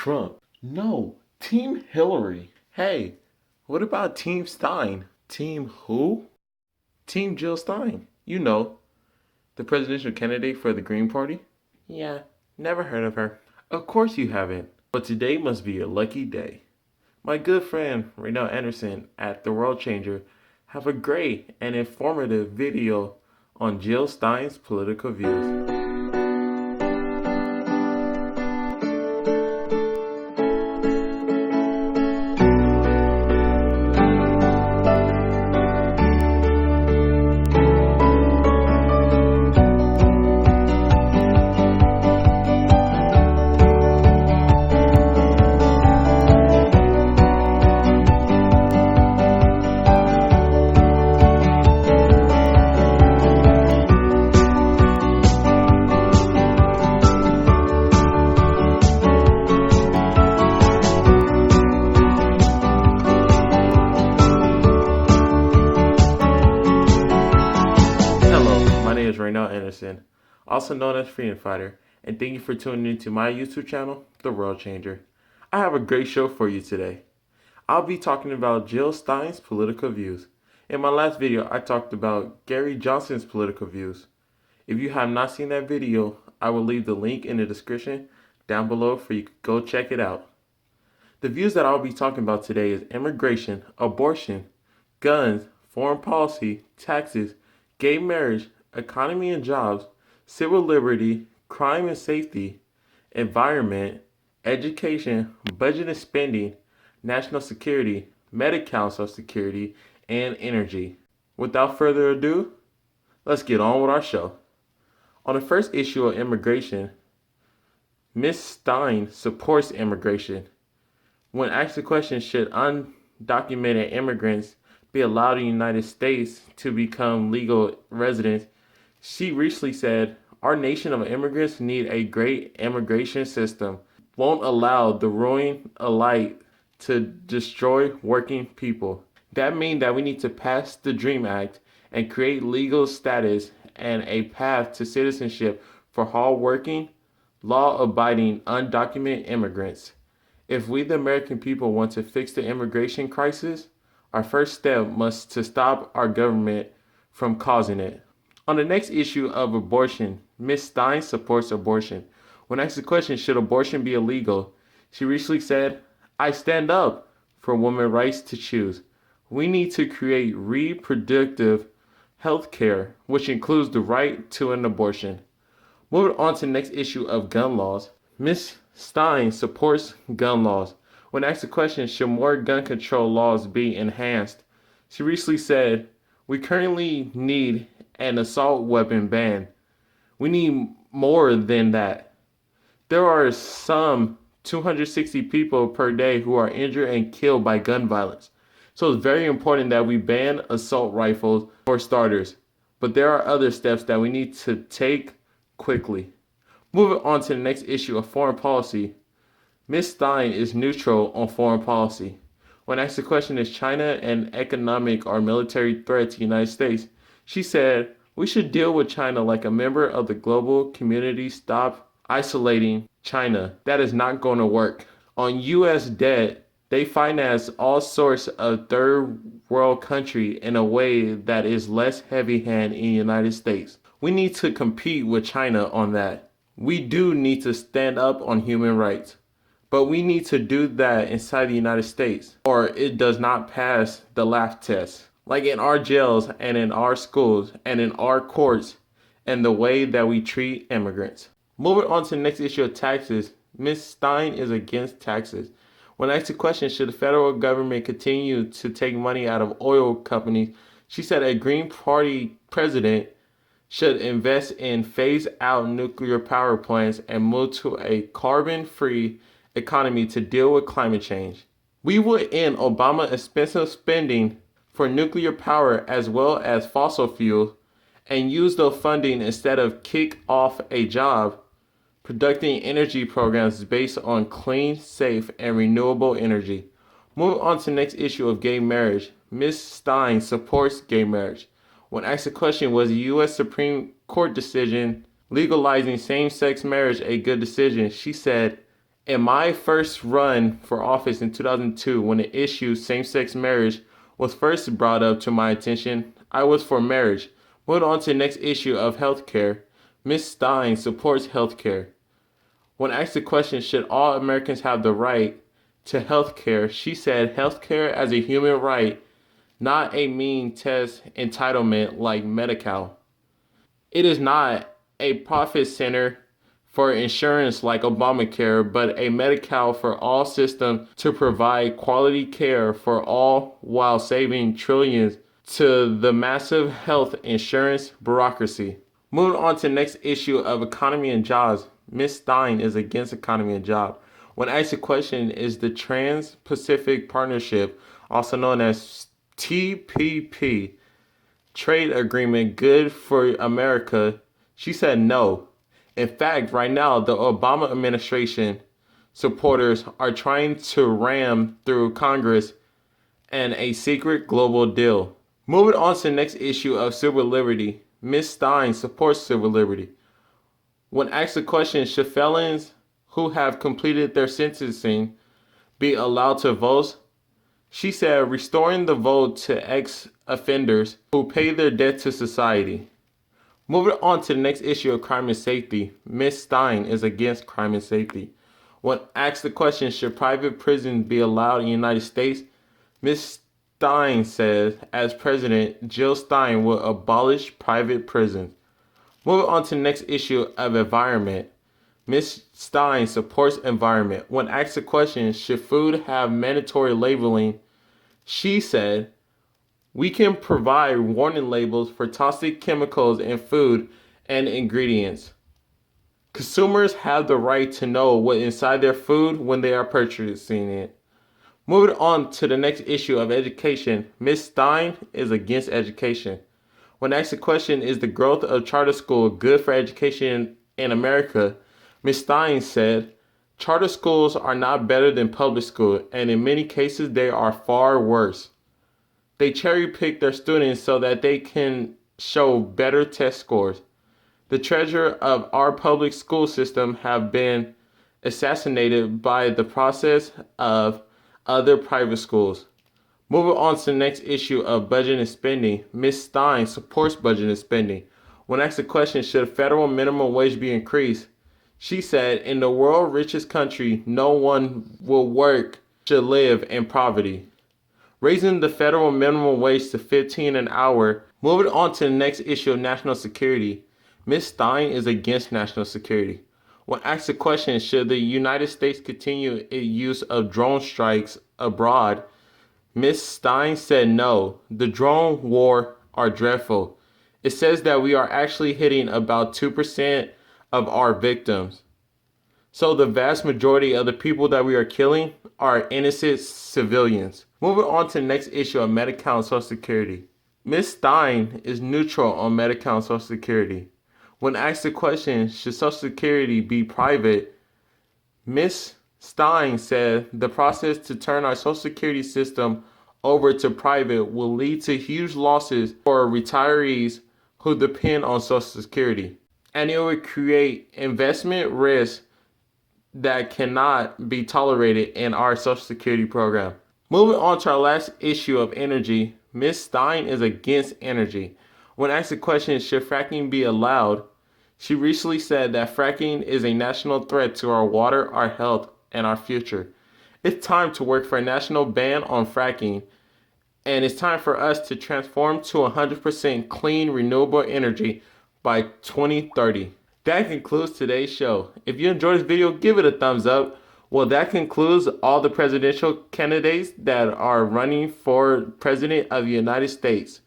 Trump. No, Team Hillary. Hey, what about Team Stein? Team who? Team Jill Stein. You know, the presidential candidate for the Green Party? Yeah, never heard of her. Of course you haven't. But today must be a lucky day. My good friend Reynald Anderson at The World Changer have a great and informative video on Jill Stein's political views. Hello, my name is Reynald Anderson, also known as Freedom Fighter, and thank you for tuning into my YouTube channel, The World Changer. I have a great show for you today. I'll be talking about Jill Stein's political views. In my last video, I talked about Gary Johnson's political views. If you have not seen that video, I will leave the link in the description down below for you to go check it out. The views that I'll be talking about today is immigration, abortion, guns, foreign policy, taxes, gay marriage, economy and jobs, civil liberty, crime and safety, environment, education, budget and spending, national security, Medi-Cal security, and energy. Without further ado, let's get on with our show. On the first issue of immigration, Ms. Stein supports immigration. When asked the question, should undocumented immigrants be allowed in the United States to become legal residents, she recently said, "Our nation of immigrants need a great immigration system. Won't allow the ruin elite to destroy working people. That means that we need to pass the DREAM Act and create legal status and a path to citizenship for hard-working, law-abiding, undocumented immigrants. If we, the American people, want to fix the immigration crisis, our first step must to stop our government from causing it." On the next issue of abortion, Ms. Stein supports abortion. When asked the question, should abortion be illegal, she recently said, "I stand up for women's rights to choose. We need to create reproductive health care, which includes the right to an abortion." Moving on to the next issue of gun laws, Ms. Stein supports gun laws. When asked the question, should more gun control laws be enhanced, she recently said, "We currently need an assault weapon ban. We need more than that. There are some 260 people per day who are injured and killed by gun violence. So it's very important that we ban assault rifles for starters. But there are other steps that we need to take quickly." Moving on to the next issue of foreign policy, Ms. Stein is neutral on foreign policy. When asked the question, is China an economic or military threat to the United States, she said, "We should deal with China like a member of the global community. Stop isolating China. That is not going to work." On U.S. debt, they finance all sorts of third world country in a way that is less heavy-handed in the United States. We need to compete with China on that. We do need to stand up on human rights. But we need to do that inside the United States, or it does not pass the laugh test. Like in our jails and in our schools and in our courts and the way that we treat immigrants. Moving on to the next issue of taxes, Ms. Stein is against taxes. When asked the question, should the federal government continue to take money out of oil companies, she said a Green Party president should invest in phase out nuclear power plants and move to a carbon-free economy to deal with climate change. We would end Obama's expensive spending for nuclear power as well as fossil fuels and use the funding instead of kick off a job producing energy programs based on clean, safe, and renewable energy. Moving on to the next issue of gay marriage, Ms. Stein supports gay marriage. When asked the question, was the U.S. Supreme Court decision legalizing same-sex marriage a good decision, she said, In my first run for office in 2002, when the issue same-sex marriage was first brought up to my attention, I was for marriage. Moving on to the next issue of healthcare, Ms. Stein supports healthcare. When asked the question, should all Americans have the right to healthcare, she said healthcare as a human right, not a mean test entitlement like Medi-Cal. It is not a profit center for insurance like Obamacare, but a Medi-Cal for all system to provide quality care for all while saving trillions to the massive health insurance bureaucracy. Moving on to the next issue of economy and jobs, Ms. Stein is against economy and job. When asked the question, is the Trans-Pacific Partnership, also known as TPP, trade agreement good for America, she said no. In fact, right now, the Obama administration supporters are trying to ram through Congress and a secret global deal. Moving on to the next issue of civil liberty, Ms. Stein supports civil liberty. When asked the question, should felons who have completed their sentencing be allowed to vote? She said restoring the vote to ex-offenders who pay their debt to society. Moving on to the next issue of crime and safety, Ms. Stein is against crime and safety. When asked the question, should private prisons be allowed in the United States? Ms. Stein says, as president, Jill Stein will abolish private prisons. Moving on to the next issue of environment, Ms. Stein supports environment. When asked the question, should food have mandatory labeling? She said, we can provide warning labels for toxic chemicals in food and ingredients. Consumers have the right to know what's inside their food when they are purchasing it. Moving on to the next issue of education, Ms. Stein is against education. When asked the question, is the growth of charter school good for education in America? Ms. Stein said, charter schools are not better than public school, and in many cases they are far worse. They cherry pick their students so that they can show better test scores. The treasure of our public school system have been assassinated by the process of other private schools. Moving on to the next issue of budget and spending, Ms. Stein supports budget and spending. When asked the question, should federal minimum wage be increased? She said, in the world's richest country, no one will work should live in poverty. Raising the federal minimum wage to $15 an hour. Moving on to the next issue of national security, Ms. Stein is against national security. When asked the question, should the United States continue its use of drone strikes abroad, Ms. Stein said no. The drone war are dreadful. It says that we are actually hitting about 2% of our victims. So the vast majority of the people that we are killing are innocent civilians. Moving on to the next issue of Medi-Cal and Social Security. Ms. Stein is neutral on Medi-Cal and Social Security. When asked the question, should Social Security be private, Ms. Stein said the process to turn our Social Security system over to private will lead to huge losses for retirees who depend on Social Security. And it would create investment risk that cannot be tolerated in our Social Security program. Moving on to our last issue of energy, Ms. Stein is against energy. When asked the question, should fracking be allowed, she recently said that fracking is a national threat to our water, our health, and our future. It's time to work for a national ban on fracking, and it's time for us to transform to 100% clean, renewable energy by 2030. That concludes today's show. If you enjoyed this video, give it a thumbs up. Well, that concludes all the presidential candidates that are running for president of the United States.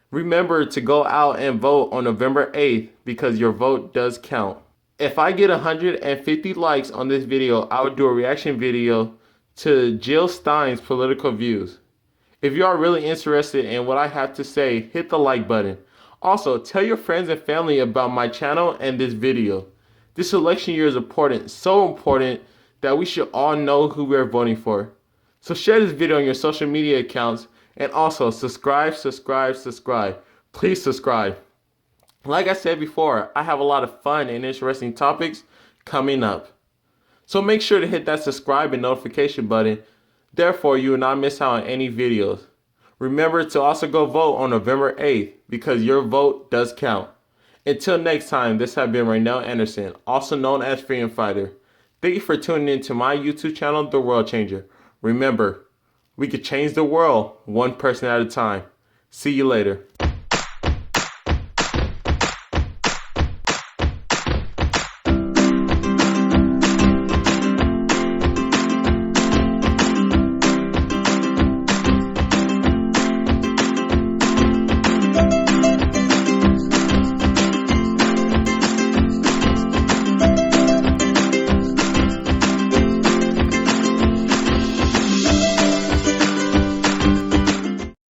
Remember to go out and vote on November 8th because your vote does count. If I get 150 likes on this video, I would do a reaction video to Jill Stein's political views. If you are really interested in what I have to say, hit the like button. Also, tell your friends and family about my channel and this video. This election year is important, so important that we should all know who we are voting for. So share this video on your social media accounts and also subscribe. Please subscribe. Like I said before, I have a lot of fun and interesting topics coming up. So make sure to hit that subscribe and notification button. Therefore, you will not miss out on any videos. Remember to also go vote on November 8th because your vote does count. Until next time, this has been Raynell Anderson, also known as Freedom Fighter. Thank you for tuning in to my YouTube channel, The World Changer. Remember, we could change the world one person at a time. See you later.